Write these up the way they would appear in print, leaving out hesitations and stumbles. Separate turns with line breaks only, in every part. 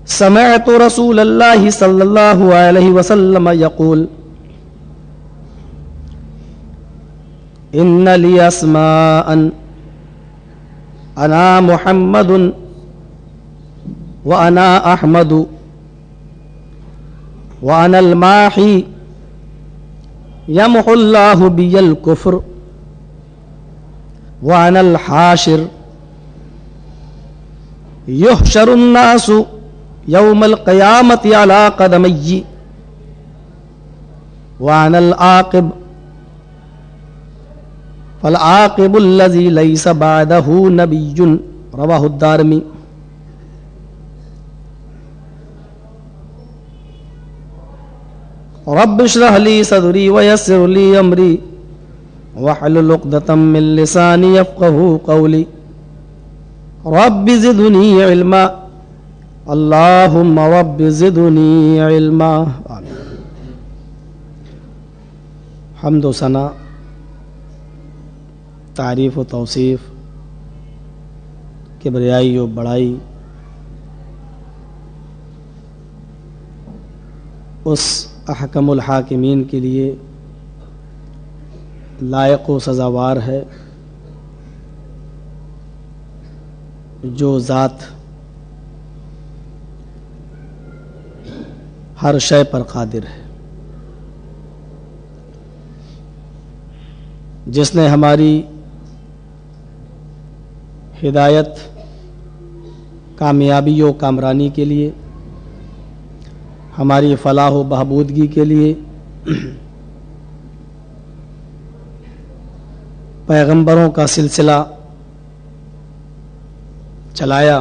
سمعت رسول اللہ صلی اللہ علیہ وسلم یقول ان لی اسماء انا محمد وانا احمد وانا الماحی یمحو اللہ بی الکفر وانا الحاشر یحشر الناس یوم القیامت علی قدمی وانا العاقب فالعاقب الذی لیس بعدہ نبی رواہ الدارمی. رب اشرح لی صدری ویسر لی امری واحلل عقدۃ من لسانی یفقہوا قولی. رب زدنی علما اللہم رب زدنی علما. حمد و ثنا، تعریف و توصیف، کبریائی و بڑائی اس احکم الحاکمین کے لیے لائق و سزاوار ہے جو ذات ہر شے پر قادر ہے، جس نے ہماری ہدایت، کامیابی و کامرانی کے لیے، ہماری فلاح و بہبودگی کے لیے پیغمبروں کا سلسلہ چلایا،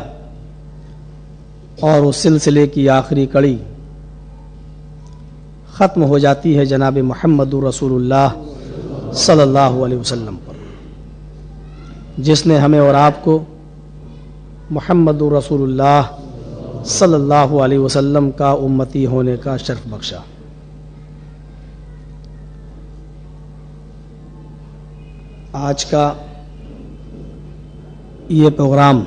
اور اس سلسلے کی آخری کڑی ختم ہو جاتی ہے جناب محمد رسول اللہ صلی اللہ علیہ وسلم پر، جس نے ہمیں اور آپ کو محمد رسول اللہ صلی اللہ علیہ وسلم کا امتی ہونے کا شرف بخشا. آج کا یہ پروگرام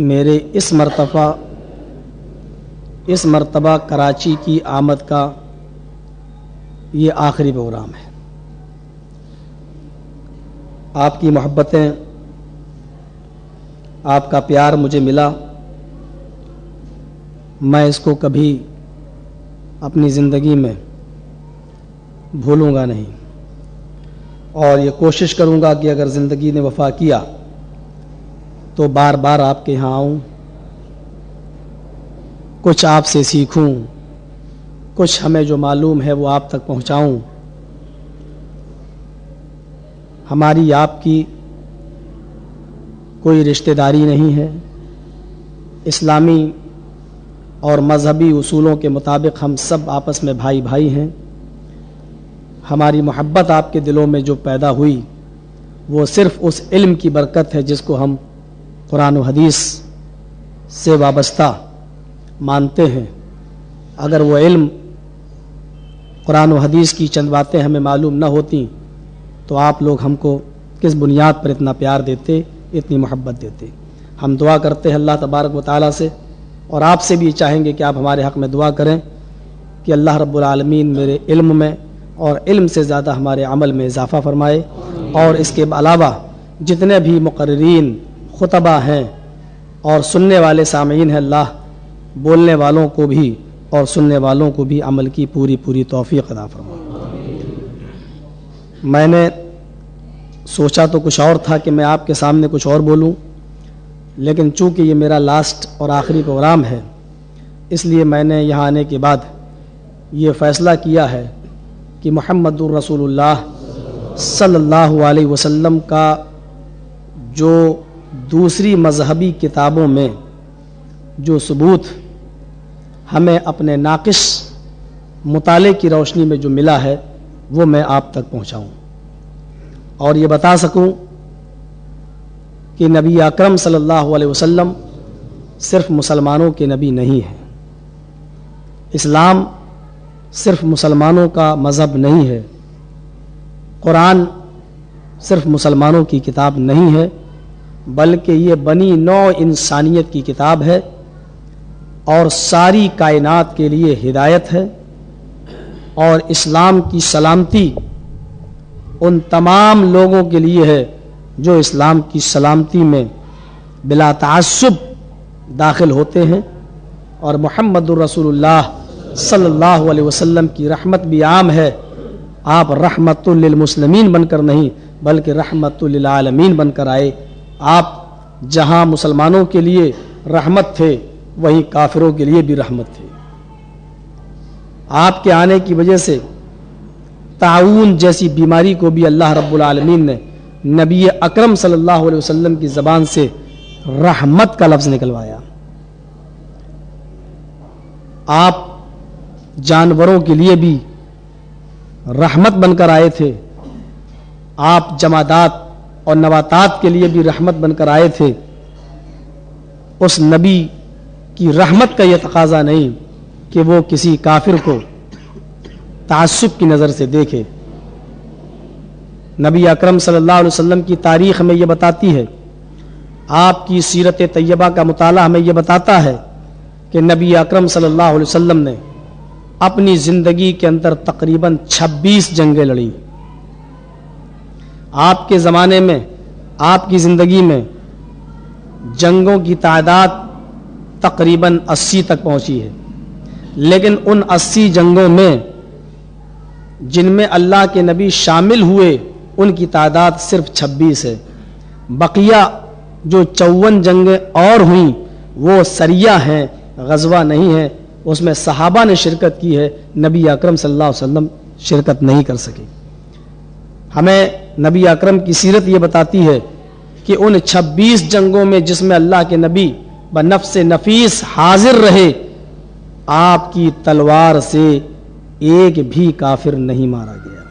میرے اس مرتبہ کراچی کی آمد کا یہ آخری پروگرام ہے. آپ کی محبتیں، آپ کا پیار مجھے ملا، میں اس کو کبھی اپنی زندگی میں بھولوں گا نہیں، اور یہ کوشش کروں گا کہ اگر زندگی نے وفا کیا تو بار بار آپ کے یہاں آؤں، کچھ آپ سے سیکھوں، کچھ ہمیں جو معلوم ہے وہ آپ تک پہنچاؤں. ہماری آپ کی کوئی رشتہ داری نہیں ہے، اسلامی اور مذہبی اصولوں کے مطابق ہم سب آپس میں بھائی بھائی ہیں. ہماری محبت آپ کے دلوں میں جو پیدا ہوئی وہ صرف اس علم کی برکت ہے جس کو ہم قرآن و حدیث سے وابستہ مانتے ہیں. اگر وہ علم، قرآن و حدیث کی چند باتیں ہمیں معلوم نہ ہوتی تو آپ لوگ ہم کو کس بنیاد پر اتنا پیار دیتے، اتنی محبت دیتے. ہم دعا کرتے ہیں اللہ تبارک و تعالیٰ سے، اور آپ سے بھی چاہیں گے کہ آپ ہمارے حق میں دعا کریں کہ اللہ رب العالمین میرے علم میں اور علم سے زیادہ ہمارے عمل میں اضافہ فرمائے، اور اس کے علاوہ جتنے بھی مقررین، خطبہ ہیں اور سننے والے سامعین ہیں، اللہ بولنے والوں کو بھی اور سننے والوں کو بھی عمل کی پوری توفیق عطا فرمائے. میں نے سوچا تو کچھ اور تھا کہ میں آپ کے سامنے کچھ اور بولوں، لیکن چونکہ یہ میرا لاسٹ اور آخری پروگرام ہے، اس لیے میں نے یہاں آنے کے بعد یہ فیصلہ کیا ہے کہ محمد الرسول اللہ صلی اللہ علیہ وسلم کا جو دوسری مذہبی کتابوں میں جو ثبوت ہمیں اپنے ناقص مطالعے کی روشنی میں جو ملا ہے وہ میں آپ تک پہنچاؤں، اور یہ بتا سکوں کہ نبی اکرم صلی اللہ علیہ وسلم صرف مسلمانوں کے نبی نہیں ہیں. اسلام صرف مسلمانوں کا مذہب نہیں ہے، قرآن صرف مسلمانوں کی کتاب نہیں ہے، بلکہ یہ بنی نوع انسانیت کی کتاب ہے اور ساری کائنات کے لیے ہدایت ہے، اور اسلام کی سلامتی ان تمام لوگوں کے لیے ہے جو اسلام کی سلامتی میں بلا تعصب داخل ہوتے ہیں، اور محمد الرسول اللہ صلی اللہ علیہ وسلم کی رحمت بھی عام ہے۔ آپ رحمت للمسلمین بن کر نہیں بلکہ رحمت للعالمین بن کر آئے۔ آپ جہاں مسلمانوں کے لیے رحمت تھے وہیں کافروں کے لیے بھی رحمت تھے۔ آپ کے آنے کی وجہ سے طاعون جیسی بیماری کو بھی اللہ رب العالمین نے نبی اکرم صلی اللہ علیہ وسلم کی زبان سے رحمت کا لفظ نکلوایا۔ آپ جانوروں کے لیے بھی رحمت بن کر آئے تھے، آپ جمادات اور نباتات کے لیے بھی رحمت بن کر آئے تھے۔ اس نبی کی رحمت کا یہ تقاضا نہیں کہ وہ کسی کافر کو تعصب کی نظر سے دیکھے۔ نبی اکرم صلی اللہ علیہ وسلم کی تاریخ میں یہ بتاتی ہے، آپ کی سیرت طیبہ کا مطالعہ ہمیں یہ بتاتا ہے کہ نبی اکرم صلی اللہ علیہ وسلم نے اپنی زندگی کے اندر تقریباً 26 جنگیں لڑیں۔ آپ کے زمانے میں، آپ کی زندگی میں جنگوں کی تعداد تقریباً 80 تک پہنچی ہے، لیکن ان 80 جنگوں میں جن میں اللہ کے نبی شامل ہوئے ان کی تعداد صرف 26 ہے۔ بقیہ جو 54 جنگیں اور ہوئیں وہ سریہ ہیں، غزوہ نہیں ہے، اس میں صحابہ نے شرکت کی ہے، نبی اکرم صلی اللہ علیہ وسلم شرکت نہیں کر سکے۔ ہمیں نبی اکرم کی سیرت یہ بتاتی ہے کہ ان 26 جنگوں میں جس میں اللہ کے نبی بنفس نفیس حاضر رہے، آپ کی تلوار سے ایک بھی کافر نہیں مارا گیا،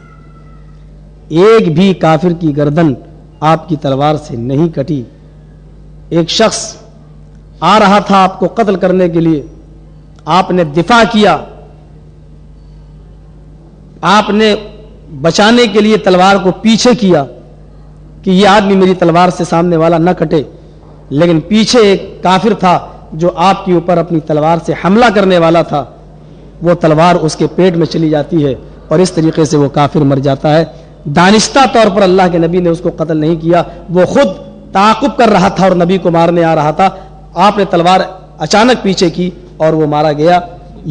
ایک بھی کافر کی گردن آپ کی تلوار سے نہیں کٹی۔ ایک شخص آ رہا تھا آپ کو قتل کرنے کے لیے، آپ نے دفاع کیا، آپ نے بچانے کے لیے تلوار کو پیچھے کیا کہ یہ آدمی میری تلوار سے سامنے والا نہ کٹے، لیکن پیچھے ایک کافر تھا جو آپ کے اوپر اپنی تلوار سے حملہ کرنے والا تھا، وہ تلوار اس کے پیٹ میں چلی جاتی ہے اور اس طریقے سے وہ کافر مر جاتا ہے۔ دانستہ طور پر اللہ کے نبی نے اس کو قتل نہیں کیا، وہ خود تعاقب کر رہا تھا اور نبی کو مارنے آ رہا تھا، آپ نے تلوار اچانک پیچھے کی اور وہ مارا گیا۔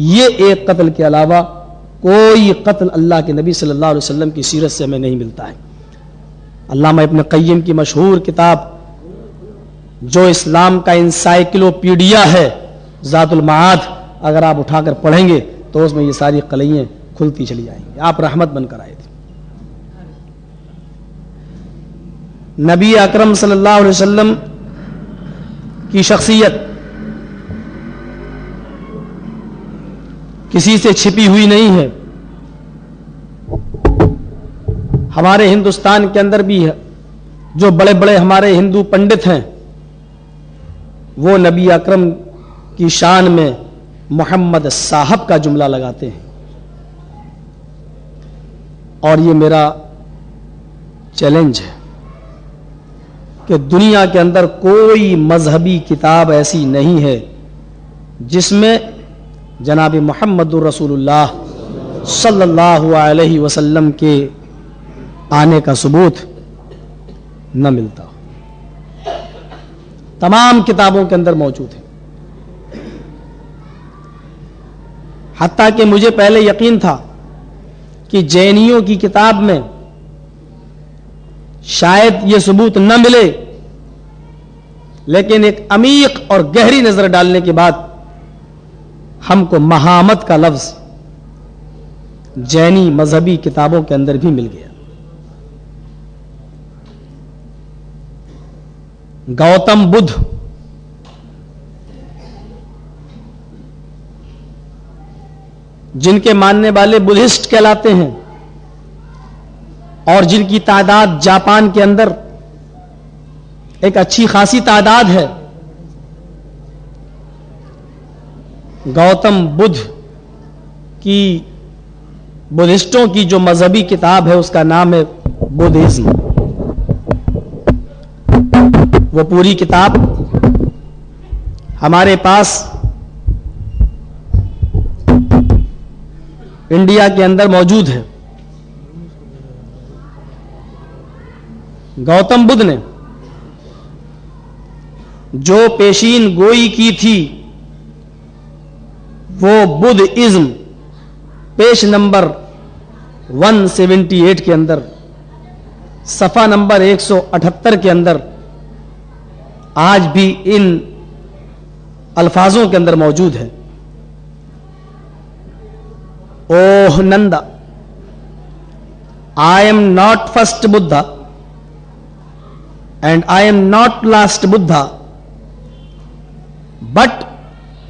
یہ ایک قتل کے علاوہ کوئی قتل اللہ کے نبی صلی اللہ علیہ وسلم کی سیرت سے ہمیں نہیں ملتا ہے۔ علامہ ابن قیم کی مشہور کتاب جو اسلام کا انسائکلوپیڈیا ہے، ذات المعاد، اگر آپ اٹھا کر پڑھیں گے تو اس میں یہ ساری قلعیں کھلتی چلی جائیں گی۔ آپ رحمت بن کر آئے تھے۔ نبی اکرم صلی اللہ علیہ وسلم کی شخصیت کسی سے چھپی ہوئی نہیں ہے۔ ہمارے ہندوستان کے اندر بھی ہے جو بڑے بڑے ہمارے ہندو پنڈت ہیں، وہ نبی اکرم کی شان میں محمد صاحب کا جملہ لگاتے ہیں، اور یہ میرا چیلنج ہے کہ دنیا کے اندر کوئی مذہبی کتاب ایسی نہیں ہے جس میں جناب محمد الرسول اللہ صلی اللہ علیہ وسلم کے آنے کا ثبوت نہ ملتا۔ تمام کتابوں کے اندر موجود ہے، حتیٰ کہ مجھے پہلے یقین تھا کہ جینیوں کی کتاب میں شاید یہ ثبوت نہ ملے، لیکن ایک عمیق اور گہری نظر ڈالنے کے بعد ہم کو مہامت کا لفظ جینی مذہبی کتابوں کے اندر بھی مل گیا۔ گوتم بدھ جن کے ماننے والے بدھسٹ کہلاتے ہیں اور جن کی تعداد جاپان کے اندر ایک اچھی خاصی تعداد ہے، گوتم بدھ کی بدھسٹوں کی جو مذہبی کتاب ہے اس کا نام ہے بدھزم۔ وہ پوری کتاب ہمارے پاس انڈیا کے اندر موجود ہے. گوتم بدھ نے جو پیشین گوئی کی تھی وہ بدھ ازم پیش نمبر 178 کے اندر صفحہ نمبر 178 کے اندر آج بھی ان الفاظوں کے اندر موجود ہے. اوہ نندا, I am not first Buddha and I am not last Buddha, but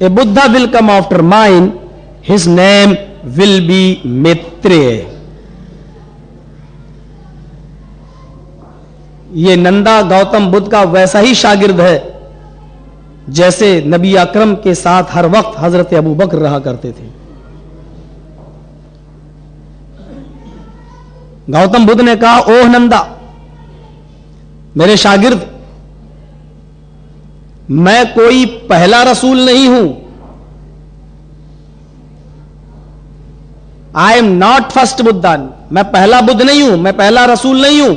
a Buddha will come after mine, his name will be Maitreya. یہ نندا گوتم بدھ کا ویسا ہی شاگرد ہے جیسے نبی اکرم کے ساتھ ہر وقت حضرت ابو بکر رہا کرتے تھے. گوتم بدھ نے کہا, اوہ نندا, میرے شاگرد, میں کوئی پہلا رسول نہیں ہوں. I am not first Buddha, میں پہلا بدھ نہیں ہوں, میں پہلا رسول نہیں ہوں.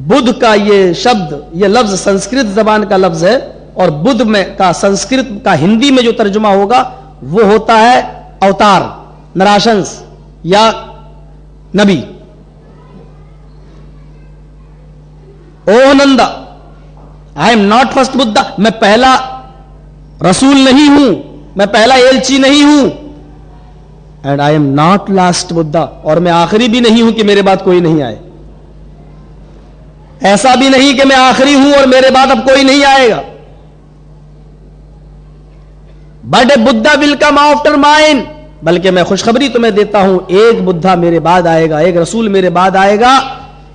بدھ کا یہ شبد, یہ لفظ سنسکرت زبان کا لفظ ہے, اور بدھ میں کا سنسکرت کا ہندی میں جو ترجمہ ہوگا وہ ہوتا ہے اوتار, نراشنس یا نبی. اوہ نندا, I am not first Buddha, میں پہلا رسول نہیں ہوں, میں پہلا ایلچی نہیں ہوں. And I am not last Buddha, اور میں آخری بھی نہیں ہوں کہ میرے بعد کوئی نہیں آئے. ایسا بھی نہیں کہ میں آخری ہوں اور میرے بعد اب کوئی نہیں آئے گا. But a Buddha will come after mine, بلکہ میں خوشخبری تمہیں دیتا ہوں, ایک بدھا میرے بعد آئے گا, ایک رسول میرے بعد آئے گا.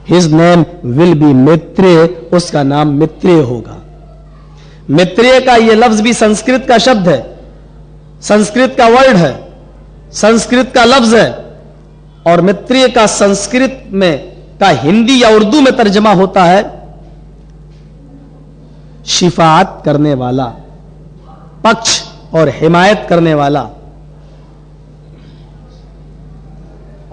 His name will be Maitreya, اس کا نام متریہ ہوگا. متریہ کا یہ لفظ بھی سنسکرت کا شبد ہے, سنسکرت کا ورڈ ہے, سنسکرت کا لفظ ہے, اور متریہ کا سنسکرت میں کا ہندی یا اردو میں ترجمہ ہوتا ہے شفاعت کرنے والا, پکش اور حمایت کرنے والا.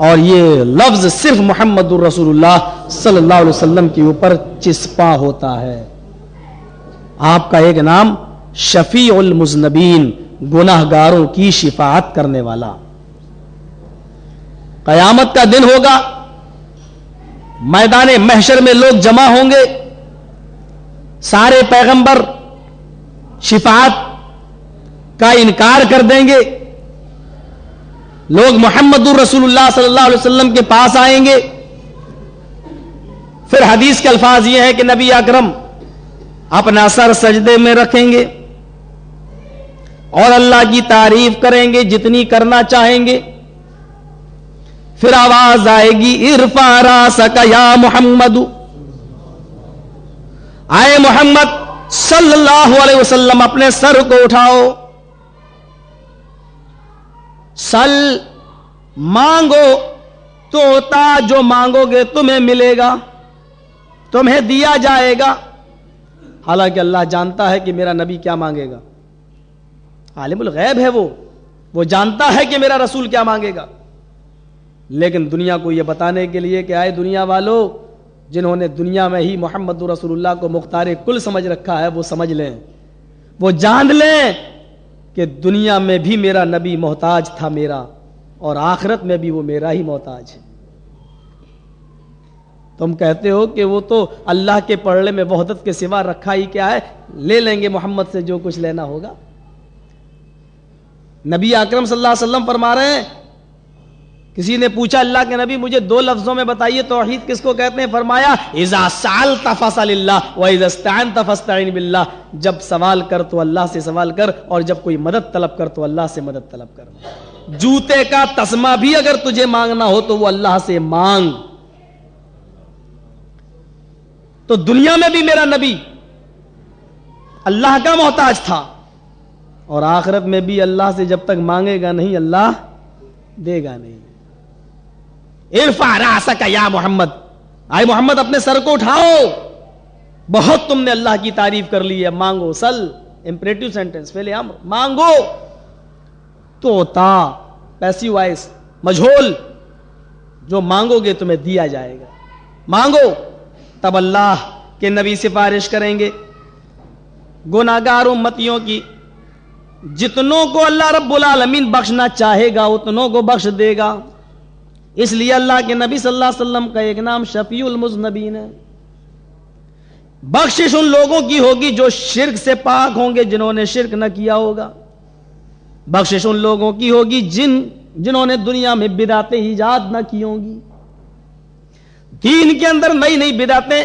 اور یہ لفظ صرف محمد الرسول اللہ صلی اللہ علیہ وسلم کے اوپر چسپاں ہوتا ہے. آپ کا ایک نام شفیع المذنبین, گناہگاروں کی شفاعت کرنے والا. قیامت کا دن ہوگا, میدان محشر میں لوگ جمع ہوں گے, سارے پیغمبر شفاعت کا انکار کر دیں گے, لوگ محمد الرسول اللہ صلی اللہ علیہ وسلم کے پاس آئیں گے. پھر حدیث کے الفاظ یہ ہے کہ نبی اکرم اپنا سر سجدے میں رکھیں گے اور اللہ کی تعریف کریں گے جتنی کرنا چاہیں گے. پھر آواز آئے گی, ارفع راسک یا محمد, آئے محمد صلی اللہ علیہ وسلم اپنے سر کو اٹھاؤ. سل, مانگو تو تا, جو مانگو گے تمہیں ملے گا, تمہیں دیا جائے گا. حالانکہ اللہ جانتا ہے کہ میرا نبی کیا مانگے گا, عالم الغیب ہے وہ جانتا ہے کہ میرا رسول کیا مانگے گا. لیکن دنیا کو یہ بتانے کے لیے کہ آئے دنیا والوں, جنہوں نے دنیا میں ہی محمد رسول اللہ کو مختار کل سمجھ رکھا ہے, وہ سمجھ لیں, وہ جان لیں کہ دنیا میں بھی میرا نبی محتاج تھا میرا, اور آخرت میں بھی وہ میرا ہی محتاج ہے. تم کہتے ہو کہ وہ تو اللہ کے پڑھنے میں وحدت کے سوا رکھا ہی کیا ہے, لے لیں گے محمد سے جو کچھ لینا ہوگا. نبی اکرم صلی اللہ علیہ وسلم فرما رہے ہیں, کسی نے پوچھا اللہ کے نبی مجھے 2 لفظوں میں بتائیے توحید کس کو کہتے ہیں؟ فرمایا اذا سألت فاسأل اللہ واذا استعنت فاستعن باللہ. جب سوال کر تو اللہ سے سوال کر, اور جب کوئی مدد طلب کر تو اللہ سے مدد طلب کر. جوتے کا تسمہ بھی اگر تجھے مانگنا ہو تو وہ اللہ سے مانگ. تو دنیا میں بھی میرا نبی اللہ کا محتاج تھا, اور آخرت میں بھی اللہ سے جب تک مانگے گا نہیں اللہ دے گا نہیں. ارفع راسک یا محمد, آئے محمد اپنے سر کو اٹھاؤ. بہت تم نے اللہ کی تعریف کر لی ہے، مانگو، سل امپریٹیو سینٹنس فعل امر، مانگو، تو تا پیسیو وائس مجہول، جو مانگو گے تمہیں دیا جائے گا، مانگو۔ تب اللہ کے نبی سفارش کریں گے گناہگار امتیوں کی، جتنوں کو اللہ رب العالمین بخشنا چاہے گا اتنوں کو بخش دے گا۔ اس لیے اللہ کے نبی صلی اللہ علیہ وسلم کا ایک نام شفیع المذنبین ہے۔ بخشش ان لوگوں کی ہوگی جو شرک سے پاک ہوں گے، جنہوں نے شرک نہ کیا ہوگا۔ بخشش ان لوگوں کی ہوگی جنہوں نے دنیا میں بدعتیں ایجاد نہ کی ہوں گی۔ دین کے اندر نئی نئی بدعتیں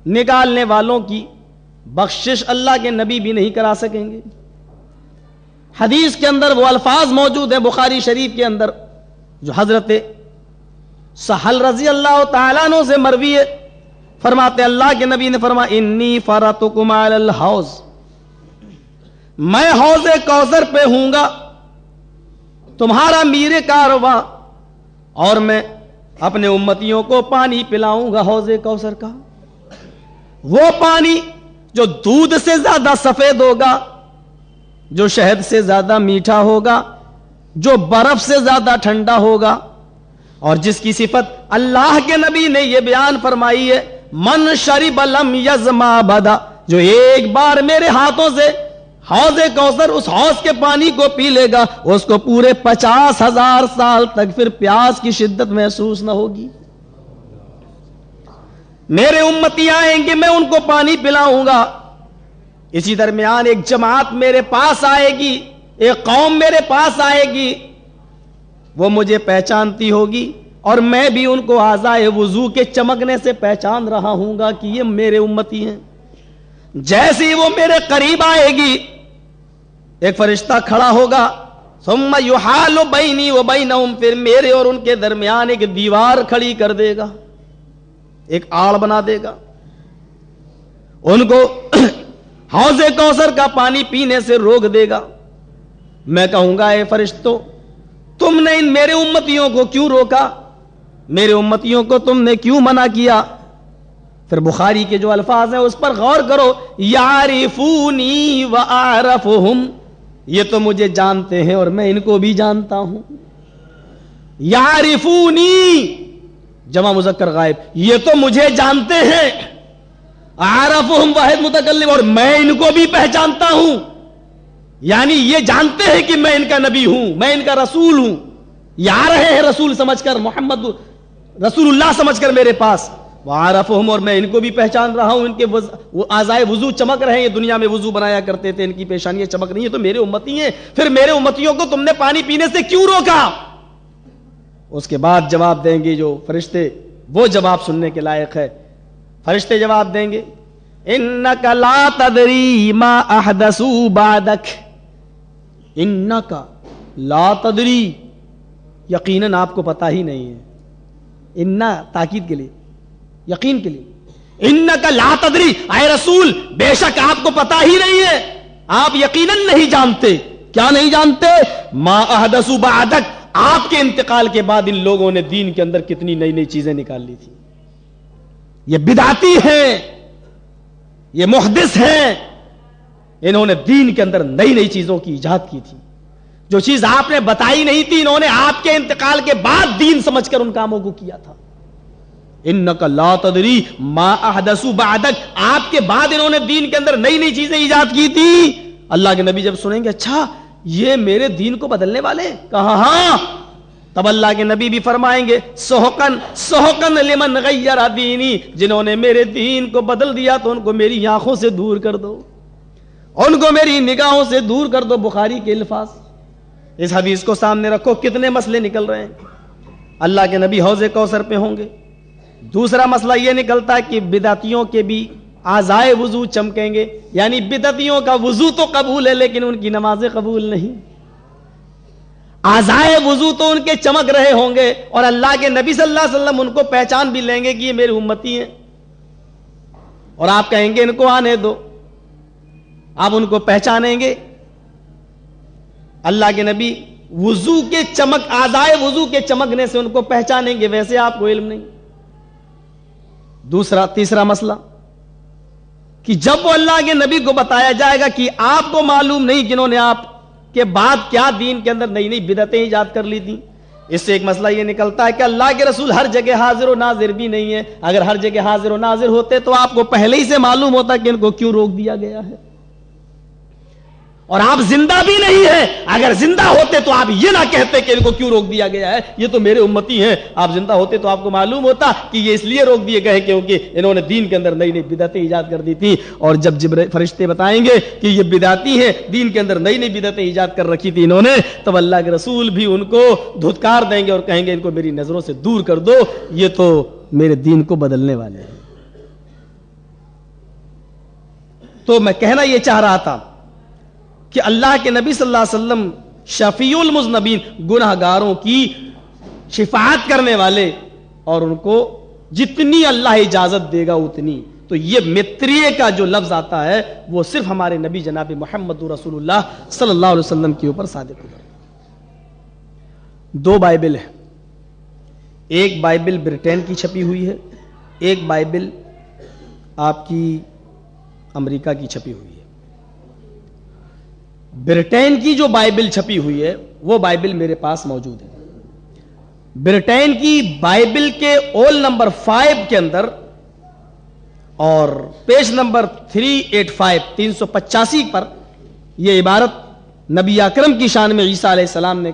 نکالنے والوں کی بخشش اللہ کے نبی بھی نہیں کرا سکیں گے۔ حدیث کے اندر وہ الفاظ موجود ہیں بخاری شریف کے اندر جو حضرت سہل رضی اللہ تعالیٰ عنہ سے مروی ہے، فرماتے اللہ کے نبی نے فرمایا انی فرطکم علی الحوض، میں حوض کوثر پہ ہوں گا تمہارا میر کارواں، اور میں اپنے امتیوں کو پانی پلاؤں گا حوض کوثر کا، وہ پانی جو دودھ سے زیادہ سفید ہوگا، جو شہد سے زیادہ میٹھا ہوگا، جو برف سے زیادہ ٹھنڈا ہوگا، اور جس کی صفت اللہ کے نبی نے یہ بیان فرمائی ہے من شرب لم یظما بدا، جو ایک بار میرے ہاتھوں سے حوض کوثر اس حوض کے پانی کو پی لے گا، اس کو پورے 50,000 سال تک پھر پیاس کی شدت محسوس نہ ہوگی۔ میرے امتی آئیں گے، میں ان کو پانی پلاؤں گا، اسی درمیان ایک جماعت میرے پاس آئے گی، ایک قوم میرے پاس آئے گی، وہ مجھے پہچانتی ہوگی اور میں بھی ان کو اعضائے وضو کے چمکنے سے پہچان رہا ہوں گا کہ یہ میرے امتی ہیں۔ جیسے ہی وہ میرے قریب آئے گی، ایک فرشتہ کھڑا ہوگا، ثم یحال بینی و بینہم، پھر میرے اور ان کے درمیان ایک دیوار کھڑی کر دے گا، ایک آڑ بنا دے گا، ان کو حوض کوثر کا پانی پینے سے روک دے گا۔ میں کہوں گا اے فرشتوں، تم نے ان میرے امتیوں کو کیوں روکا؟ میرے امتیوں کو تم نے کیوں منع کیا؟ پھر بخاری کے جو الفاظ ہیں اس پر غور کرو، یعرفونی واعرفہم، یہ تو مجھے جانتے ہیں اور میں ان کو بھی جانتا ہوں۔ یعرفونی جمع مذکر غائب، یہ تو مجھے جانتے ہیں، اعرفہم واحد متکلم، اور میں ان کو بھی پہچانتا ہوں، یعنی یہ جانتے ہیں کہ میں ان کا نبی ہوں، میں ان کا رسول ہوں، یہ آ رہے ہیں رسول سمجھ کر، محمد رسول اللہ سمجھ کر میرے پاس، وعرفہم، اور میں ان کو بھی پہچان رہا ہوں، ان کے اعضائے وضو چمک رہے ہیں، یہ دنیا میں وضو بنایا کرتے تھے، ان کی پیشانیاں چمک رہی ہیں، تو میرے امتی ہیں، پھر میرے امتیوں کو تم نے پانی پینے سے کیوں روکا؟ اس کے بعد جواب دیں گے جو فرشتے، وہ جواب سننے کے لائق ہے۔ فرشتے جواب دیں گے انک لا تدری ما احدثوا بعدک، انک لا تدری، یقیناً آپ کو پتا ہی نہیں ہے، انا تاکید کے لیے، یقین کے لیے، انک لا تدری، اے رسول بے شک آپ کو پتا ہی نہیں ہے، آپ یقیناً نہیں جانتے، کیا نہیں جانتے؟ ما احدثوا بعدک، آپ کے انتقال کے بعد ان لوگوں نے دین کے اندر کتنی نئی نئی چیزیں نکال لی تھی، یہ بدعتی ہیں، یہ محدث ہیں، انہوں نے دین کے اندر نئی نئی چیزوں کی ایجاد کی تھی، جو چیز آپ نے بتائی نہیں تھی، انہوں نے آپ کے انتقال کے بعد دین سمجھ کر ان کاموں کو کیا تھا۔ انک لا تدری ما احدثوا بعدک، آپ کے بعد انہوں نے دین کے اندر نئی نئی چیزیں ایجاد کی تھی۔ اللہ کے نبی جب سنیں گے اچھا یہ میرے دین کو بدلنے والے، کہا ہاں، تب اللہ کے نبی بھی فرمائیں گے سحقن سحقن لمن غیر دینی، جنہوں نے میرے دین کو بدل دیا تو ان کو میری آنکھوں سے دور کر دو، ان کو میری نگاہوں سے دور کر دو۔ بخاری کے الفاظ، اس حدیث کو سامنے رکھو، کتنے مسئلے نکل رہے ہیں۔ اللہ کے نبی حوض کوثر پہ ہوں گے۔ دوسرا مسئلہ یہ نکلتا ہے کہ بدعتیوں کے بھی اعضائے وضو چمکیں گے، یعنی بدعتیوں کا وضو تو قبول ہے لیکن ان کی نمازیں قبول نہیں، اعضائے وضو تو ان کے چمک رہے ہوں گے، اور اللہ کے نبی صلی اللہ علیہ وسلم ان کو پہچان بھی لیں گے کہ یہ میرے امتی ہیں، اور آپ کہیں گے ان کو آنے دو، آپ ان کو پہچانیں گے۔ اللہ کے نبی وضو کے چمک، اعضائے وضو کے چمکنے سے ان کو پہچانیں گے، ویسے آپ کو علم نہیں۔ تیسرا مسئلہ کہ جب وہ اللہ کے نبی کو بتایا جائے گا کہ آپ کو معلوم نہیں کہ انہوں نے آپ کے بعد کیا دین کے اندر نئی نئی بدعتیں ایجاد کر لی تھیں. اس سے ایک مسئلہ یہ نکلتا ہے کہ اللہ کے رسول ہر جگہ حاضر و ناظر بھی نہیں ہے. اگر ہر جگہ حاضر و ناظر ہوتے تو آپ کو پہلے ہی سے معلوم ہوتا کہ ان کو کیوں روک دیا گیا ہے. اور آپ زندہ بھی نہیں ہیں. اگر زندہ ہوتے تو آپ یہ نہ کہتے کہ ان کو کیوں روک دیا گیا ہے, یہ تو میرے امتی ہیں. آپ زندہ ہوتے تو آپ کو معلوم ہوتا کہ یہ اس لیے روک دیے گئے کیونکہ انہوں نے دین کے اندر نئی نئی بدعتیں ایجاد کر دی تھی. اور جب فرشتے بتائیں گے کہ یہ بدعتی ہیں, دین کے اندر نئی نئی بدعتیں ایجاد کر رکھی تھی انہوں نے, تب اللہ کے رسول بھی ان کو دھتکار دیں گے اور کہیں گے ان کو میری نظروں سے دور کر دو, یہ تو میرے دین کو بدلنے والے ہیں. تو میں کہنا یہ چاہ رہا تھا کہ اللہ کے نبی صلی اللہ علیہ وسلم شفیع المذنبین, گناہ گاروں کی شفاعت کرنے والے, اور ان کو جتنی اللہ اجازت دے گا اتنی. تو یہ متریے کا جو لفظ آتا ہے وہ صرف ہمارے نبی جناب محمد رسول اللہ صلی اللہ علیہ وسلم کے اوپر صادق ہو. 2 بائبل ہیں. ایک بائبل برٹین کی چھپی ہوئی ہے, ایک بائبل آپ کی امریکہ کی چھپی ہوئی ہے. برٹین کی جو بائبل چھپی ہوئی ہے وہ بائبل میرے پاس موجود ہے. برٹین کی بائبل کے اول نمبر 5 کے اندر اور پیج نمبر 385 پر یہ عبارت نبی اکرم کی شان میں عیسیٰ علیہ السلام نے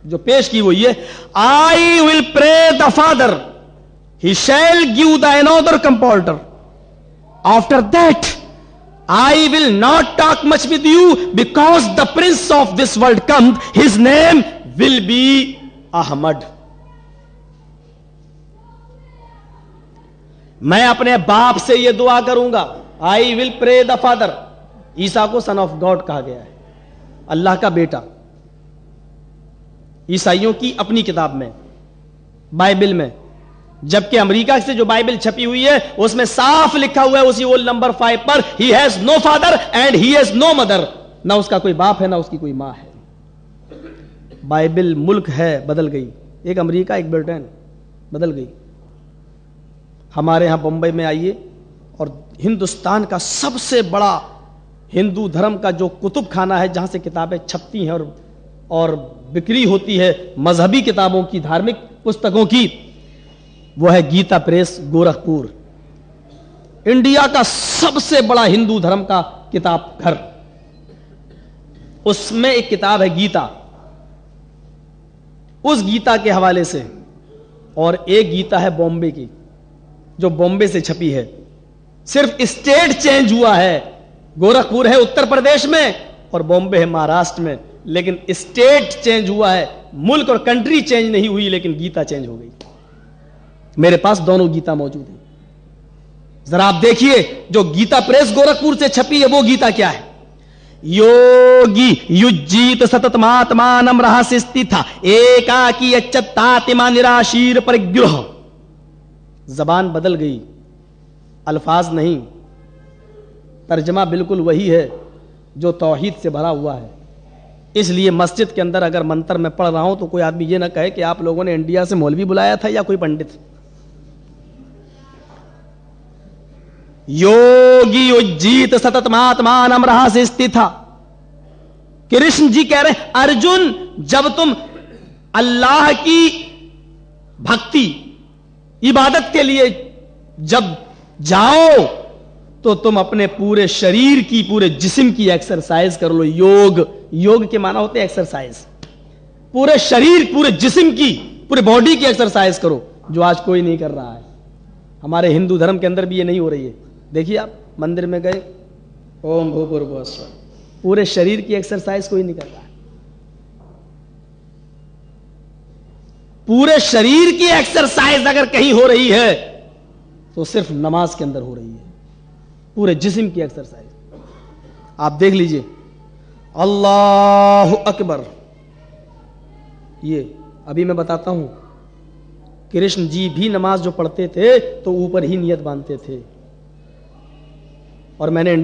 جو پیش کی وہ یہ, I will pray the Father, he shall give the another comforter. After that I will not talk much with you because the prince of this world comes, his name will be Ahmad. میں اپنے باپ سے یہ دعا کروں گا, I will pray the Father. عیسیٰ کو son of God کہا گیا ہے, اللہ کا بیٹا. عیسائیوں کی اپنی کتاب میں, بائبل میں, جبکہ امریکہ سے جو بائبل چھپی ہوئی ہے اس میں صاف لکھا ہوا ہے اسی اول number 5 per, he has no father and he has no mother. نہ اس کا کوئی باپ ہے نہ اس کی کوئی ماں ہے. بائبل ملک ہے بدل گئی, ایک امریکہ ایک برٹین بدل گئی. ہمارے ہاں بمبئی میں آئیے اور ہندوستان کا سب سے بڑا ہندو دھرم کا جو کتب خانہ ہے جہاں سے کتابیں چھپتی ہیں اور بکری ہوتی ہے مذہبی کتابوں کی, دھارمک پستکوں کی, وہ ہے گیتا پریس گورکھپور. انڈیا کا سب سے بڑا ہندو دھرم کا کتاب گھر, اس میں ایک کتاب ہے گیتا. اس گیتا کے حوالے سے, اور ایک گیتا ہے بامبے کی جو بامبے سے چھپی ہے. صرف اسٹیٹ چینج ہوا ہے, گورکھپور ہے اتر پردیش میں اور بامبے ہے مہاراشٹر میں, لیکن اسٹیٹ چینج ہوا ہے, ملک اور کنٹری چینج نہیں ہوئی, لیکن گیتا چینج ہو گئی. میرے پاس دونوں گیتا موجود ہیں. ذرا آپ دیکھیے جو گیتا پریس گورکھپور سے چھپی ہے وہ گیتا کیا ہے. یوگی یجیت ستتماتمانم رہسستھا ایکاکی اچتاتما نراشیر پرگرہ. زبان بدل گئی, الفاظ نہیں, ترجمہ بالکل وہی ہے جو توحید سے بھرا ہوا ہے. اس لیے مسجد کے اندر اگر منتر میں پڑھ رہا ہوں تو کوئی آدمی یہ نہ کہے کہ آپ لوگوں نے انڈیا سے مولوی بلایا تھا یا کوئی پنڈت. یوگی اجیت ستتماتمانم رہسستھا. کرشن جی کہہ رہے ہیں ارجن جب تم اللہ کی بھکتی عبادت کے لیے جب جاؤ تو تم اپنے پورے شریر کی, پورے جسم کی ایکسرسائز کر لو. یوگ کے معنی ہوتے ہیں ایکسرسائز. پورے شریر, پورے جسم کی, پورے باڈی کی ایکسرسائز کرو, جو آج کوئی نہیں کر رہا ہے. ہمارے ہندو دھرم کے اندر بھی یہ نہیں ہو رہی ہے. دیکھیے آپ مندر میں گئے, اوم بھوپور, پورے شریر کی ایکسرسائز کوئی نہیں کر رہا ہے. پورے شریر کی ایکسرسائز اگر کہیں ہو رہی ہے تو صرف نماز کے اندر ہو رہی ہے, پورے جسم کی ایکسرسائز. آپ دیکھ لیجئے, اللہ اکبر, یہ ابھی میں بتاتا ہوں, کرشن جی بھی نماز جو پڑھتے تھے تو اوپر ہی نیت باندھتے تھے. اور میں نے